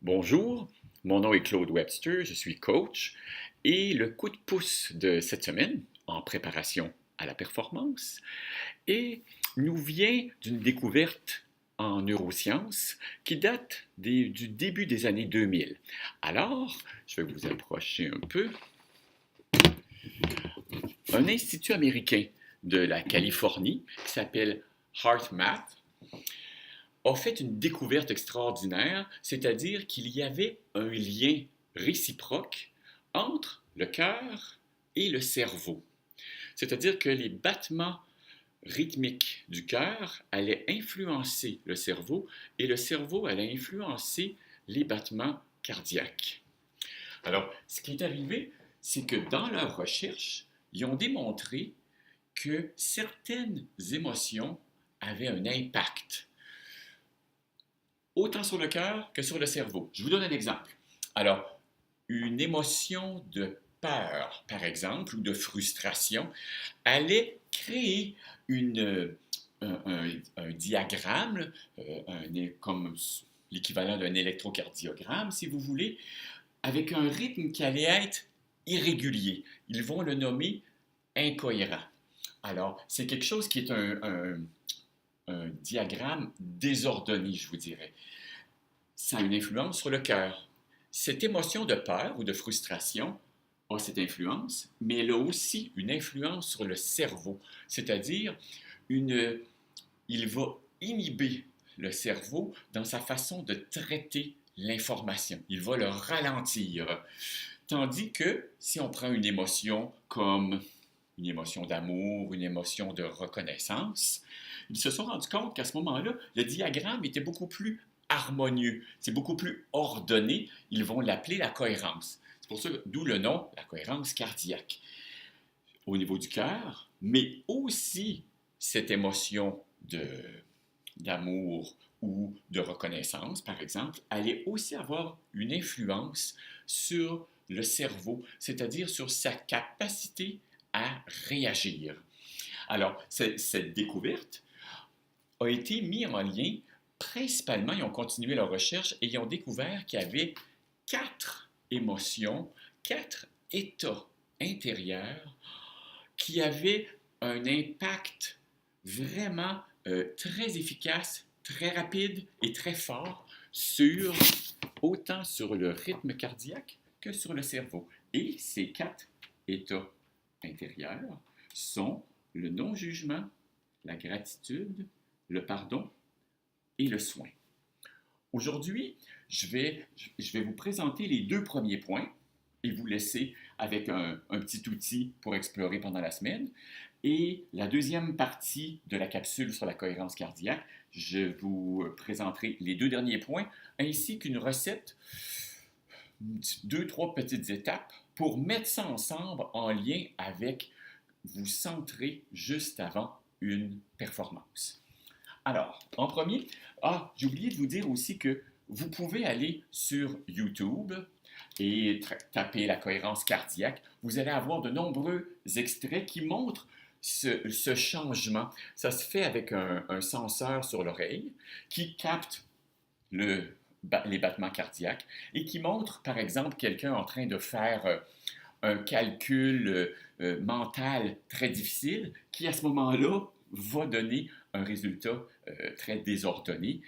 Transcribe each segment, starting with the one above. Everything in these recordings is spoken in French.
Bonjour, mon nom est Claude Webster, je suis coach et le coup de pouce de cette semaine en préparation à la performance nous vient d'une découverte en neurosciences qui date du début des années 2000. Alors, je vais vous approcher un peu. Un institut américain de la Californie qui s'appelle HeartMath a fait une découverte extraordinaire, c'est-à-dire qu'il y avait un lien réciproque entre le cœur et le cerveau. C'est-à-dire que les battements rythmiques du cœur allaient influencer le cerveau et le cerveau allait influencer les battements cardiaques. Alors, ce qui est arrivé, c'est que dans leurs recherches, ils ont démontré que certaines émotions avaient un impact autant sur le cœur que sur le cerveau. Je vous donne un exemple. Alors, une émotion de peur, par exemple, ou de frustration, allait créer un diagramme, comme l'équivalent d'un électrocardiogramme, si vous voulez, avec un rythme qui allait être irrégulier. Ils vont le nommer incohérent. Alors, c'est quelque chose qui est un diagramme désordonné, je vous dirais. Ça a une influence sur le cœur. Cette émotion de peur ou de frustration a cette influence, mais elle a aussi une influence sur le cerveau, c'est-à-dire il va inhiber le cerveau dans sa façon de traiter l'information. Il va le ralentir. Tandis que si on prend une émotion comme une émotion d'amour, une émotion de reconnaissance, ils se sont rendus compte qu'à ce moment-là, le diagramme était beaucoup plus harmonieux, c'est beaucoup plus ordonné. Ils vont l'appeler la cohérence. C'est pour ça, d'où le nom, la cohérence cardiaque. Au niveau du cœur, mais aussi cette émotion d'amour ou de reconnaissance, par exemple, allait aussi avoir une influence sur le cerveau, c'est-à-dire sur sa capacité à réagir. Alors, cette découverte a été mise en lien, principalement, ils ont continué leur recherche et ils ont découvert qu'il y avait 4 émotions, 4 états intérieurs qui avaient un impact vraiment très efficace, très rapide et très fort autant sur le rythme cardiaque que sur le cerveau. Et ces 4 états intérieurs sont le non-jugement, la gratitude, le pardon et le soin. Aujourd'hui, je vais vous présenter les 2 premiers points et vous laisser avec un petit outil pour explorer pendant la semaine. Et la deuxième partie de la capsule sur la cohérence cardiaque, je vous présenterai les 2 derniers points ainsi qu'une recette, 2-3 petites étapes pour mettre ça ensemble en lien avec vous centrer juste avant une performance. Alors, en premier, j'ai oublié de vous dire aussi que vous pouvez aller sur YouTube et taper la cohérence cardiaque. Vous allez avoir de nombreux extraits qui montrent ce changement. Ça se fait avec un senseur sur l'oreille qui capte les battements cardiaques et qui montre, par exemple, quelqu'un en train de faire un calcul mental très difficile qui, à ce moment-là, va donner un résultat très désordonné.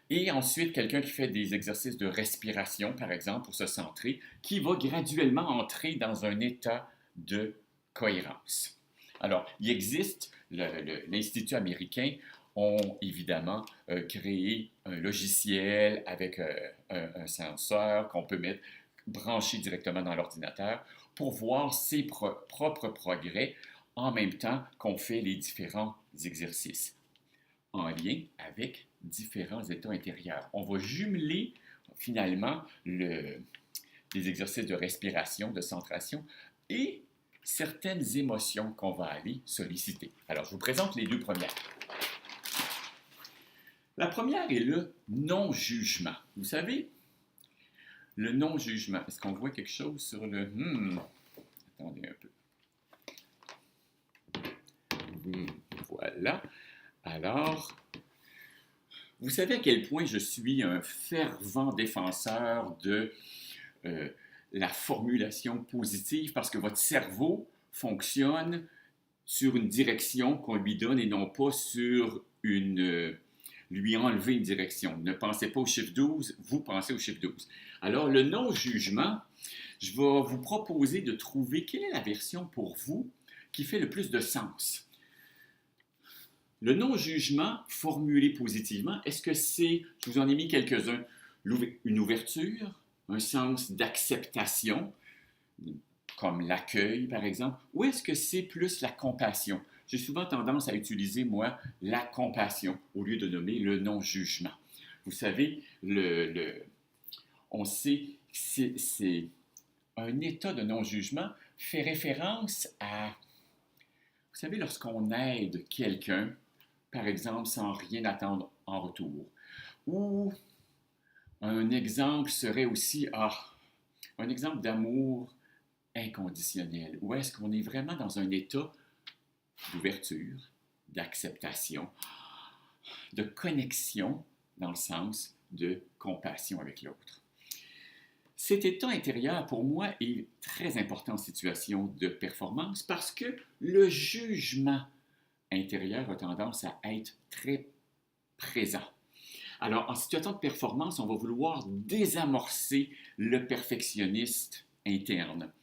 Et ensuite, quelqu'un qui fait des exercices de respiration, par exemple, pour se centrer, qui va graduellement entrer dans un état de cohérence. Alors, il existe, l'Institut américain ont évidemment créé un logiciel avec un senseur qu'on peut brancher directement dans l'ordinateur pour voir ses propres progrès en même temps qu'on fait les différents exercices en lien avec différents états intérieurs. On va jumeler finalement les exercices de respiration, de centration et certaines émotions qu'on va aller solliciter. Alors, je vous présente les 2 premières. La première est le non-jugement. Vous savez, le non-jugement. Est-ce qu'on voit quelque chose sur le... Attendez un peu. Voilà. Alors, Vous savez à quel point je suis un fervent défenseur de la formulation positive parce que votre cerveau fonctionne sur une direction qu'on lui donne et non pas sur lui enlever une direction. Ne pensez pas au chiffre 12, vous pensez au chiffre 12. Alors, le non-jugement, je vais vous proposer de trouver quelle est la version pour vous qui fait le plus de sens. Le non-jugement formulé positivement, est-ce que c'est, je vous en ai mis quelques-uns, une ouverture, un sens d'acceptation, comme l'accueil par exemple, ou est-ce que c'est plus la compassion? J'ai souvent tendance à utiliser, moi, la compassion au lieu de nommer le non-jugement. Vous savez, on sait que c'est un état de non-jugement fait référence à, vous savez, lorsqu'on aide quelqu'un, par exemple, sans rien attendre en retour. Ou un exemple serait aussi, un exemple d'amour inconditionnel. Où est-ce qu'on est vraiment dans un état d'ouverture, d'acceptation, de connexion, dans le sens de compassion avec l'autre. Cet état intérieur, pour moi, est très important en situation de performance parce que le jugement intérieur a tendance à être très présent. Alors, en situation de performance, on va vouloir désamorcer le perfectionniste interne.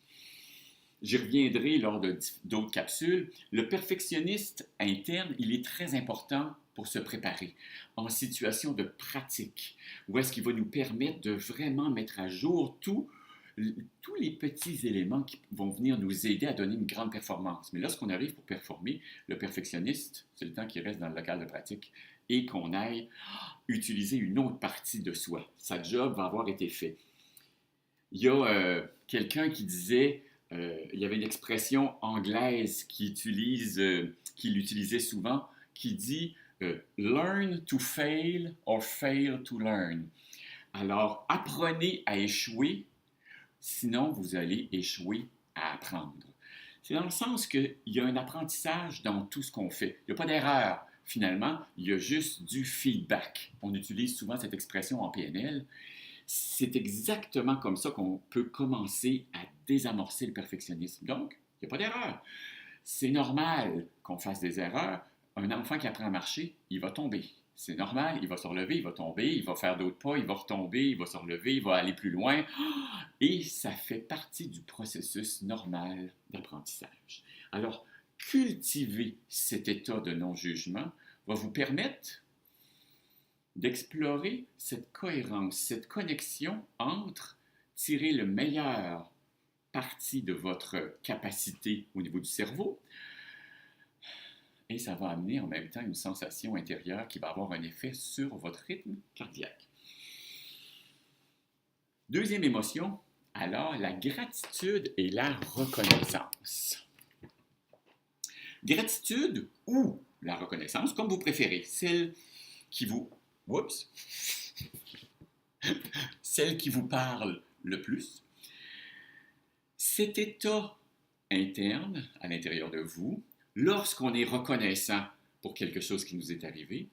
J'y reviendrai lors d'autres capsules. Le perfectionniste interne, il est très important pour se préparer en situation de pratique, où est-ce qu'il va nous permettre de vraiment mettre à jour tous les petits éléments qui vont venir nous aider à donner une grande performance. Mais lorsqu'on arrive pour performer, le perfectionniste, c'est le temps qui reste dans le local de pratique et qu'on aille utiliser une autre partie de soi. Sa job va avoir été fait. Il y a quelqu'un qui disait, il y avait une expression anglaise qu'il utilisait souvent, qui dit learn to fail or fail to learn. Alors, apprenez à échouer, sinon vous allez échouer à apprendre. C'est dans le sens qu'il y a un apprentissage dans tout ce qu'on fait. Il n'y a pas d'erreur. Finalement, il y a juste du feedback. On utilise souvent cette expression en PNL. C'est exactement comme ça qu'on peut commencer à désamorcer le perfectionnisme. Donc, il n'y a pas d'erreur. C'est normal qu'on fasse des erreurs. Un enfant qui apprend à marcher, il va tomber. C'est normal, il va se relever, il va tomber, il va faire d'autres pas, il va retomber, il va se relever, il va aller plus loin. Et ça fait partie du processus normal d'apprentissage. Alors, cultiver cet état de non-jugement va vous permettre d'explorer cette cohérence, cette connexion entre tirer le meilleur parti de votre capacité au niveau du cerveau, et ça va amener en même temps une sensation intérieure qui va avoir un effet sur votre rythme cardiaque. Deuxième émotion, alors la gratitude et la reconnaissance. Gratitude ou la reconnaissance, comme vous préférez, celle qui vous parle le plus. Cet état interne à l'intérieur de vous, lorsqu'on est reconnaissant pour quelque chose qui nous est arrivé,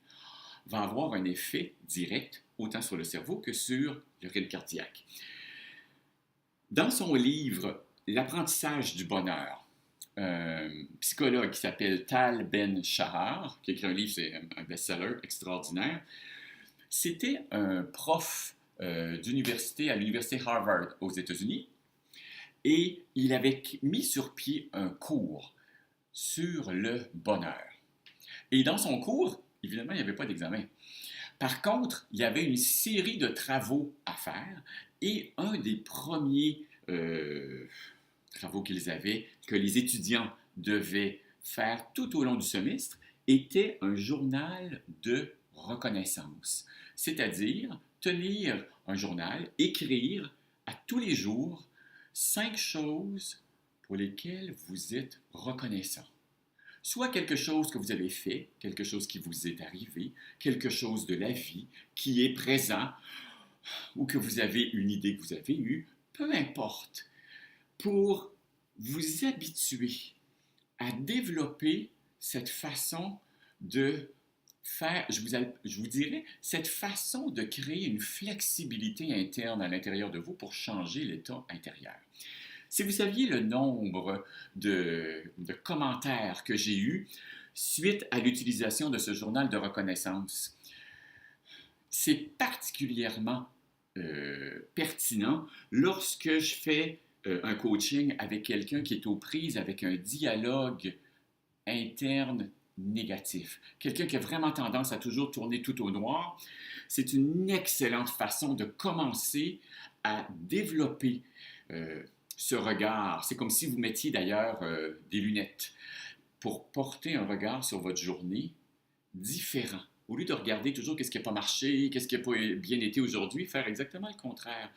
va avoir un effet direct autant sur le cerveau que sur le rythme cardiaque. Dans son livre « L'apprentissage du bonheur », un psychologue qui s'appelle Tal Ben-Shahar, qui a écrit un livre, c'est un best-seller extraordinaire, c'était un prof d'université à l'université Harvard aux États-Unis, et il avait mis sur pied un cours sur le bonheur. Et dans son cours, évidemment, il n'y avait pas d'examen. Par contre, il y avait une série de travaux à faire, et un des premiers travaux qu'ils avaient, que les étudiants devaient faire tout au long du semestre, était un journal de reconnaissance. C'est-à-dire tenir un journal, écrire à tous les jours 5 choses pour lesquelles vous êtes reconnaissant. Soit quelque chose que vous avez fait, quelque chose qui vous est arrivé, quelque chose de la vie qui est présent, ou que vous avez une idée que vous avez eue, peu importe, pour vous habituer à développer cette façon de je vous dirais, cette façon de créer une flexibilité interne à l'intérieur de vous pour changer l'état intérieur. Si vous saviez le nombre de commentaires que j'ai eus suite à l'utilisation de ce journal de reconnaissance, c'est particulièrement pertinent lorsque je fais un coaching avec quelqu'un qui est aux prises avec un dialogue interne négatif. Quelqu'un qui a vraiment tendance à toujours tourner tout au noir. C'est une excellente façon de commencer à développer ce regard. C'est comme si vous mettiez d'ailleurs des lunettes pour porter un regard sur votre journée différent. Au lieu de regarder toujours qu'est-ce qui n'a pas marché, qu'est-ce qui n'a pas bien été aujourd'hui, faire exactement le contraire.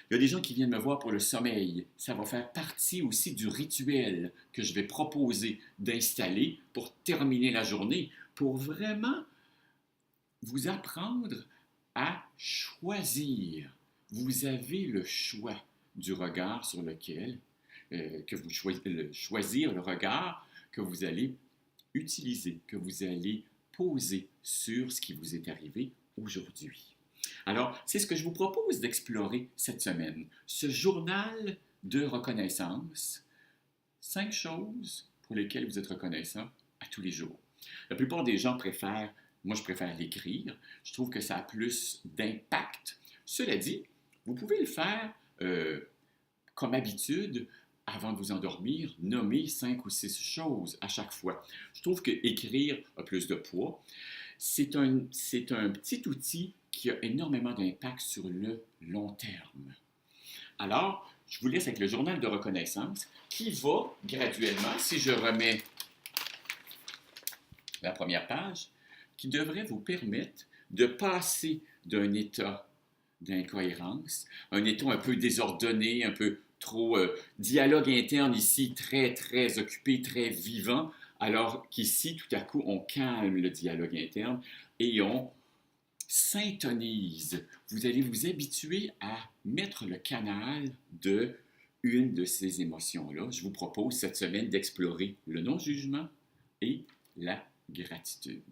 Il y a des gens qui viennent me voir pour le sommeil. Ça va faire partie aussi du rituel que je vais proposer d'installer pour terminer la journée, pour vraiment vous apprendre à choisir. Vous avez le choix du regard sur lequel, choisir le regard que vous allez utiliser, que vous allez poser sur ce qui vous est arrivé aujourd'hui. Alors, c'est ce que je vous propose d'explorer cette semaine. Ce journal de reconnaissance, 5 choses pour lesquelles vous êtes reconnaissant à tous les jours. La plupart des gens préfèrent, moi je préfère l'écrire, je trouve que ça a plus d'impact. Cela dit, vous pouvez le faire comme habitude avant de vous endormir, nommer 5 ou 6 choses à chaque fois. Je trouve que écrire a plus de poids. C'est un petit outil qui a énormément d'impact sur le long terme. Alors, je vous laisse avec le journal de reconnaissance qui va graduellement, si je remets la première page, qui devrait vous permettre de passer d'un état d'incohérence, un état un peu désordonné, un peu trop dialogue interne ici, très, très occupé, très vivant, alors qu'ici, tout à coup, on calme le dialogue interne et on s'intonise. Vous allez vous habituer à mettre le canal de une de ces émotions-là. Je vous propose cette semaine d'explorer le non-jugement et la gratitude.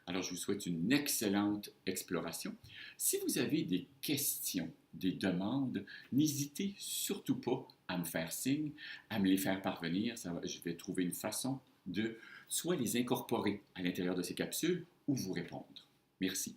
Alors, je vous souhaite une excellente exploration. Si vous avez des questions, des demandes, n'hésitez surtout pas à me faire signe, à me les faire parvenir. Je vais trouver une façon de soit les incorporer à l'intérieur de ces capsules ou vous répondre. Merci.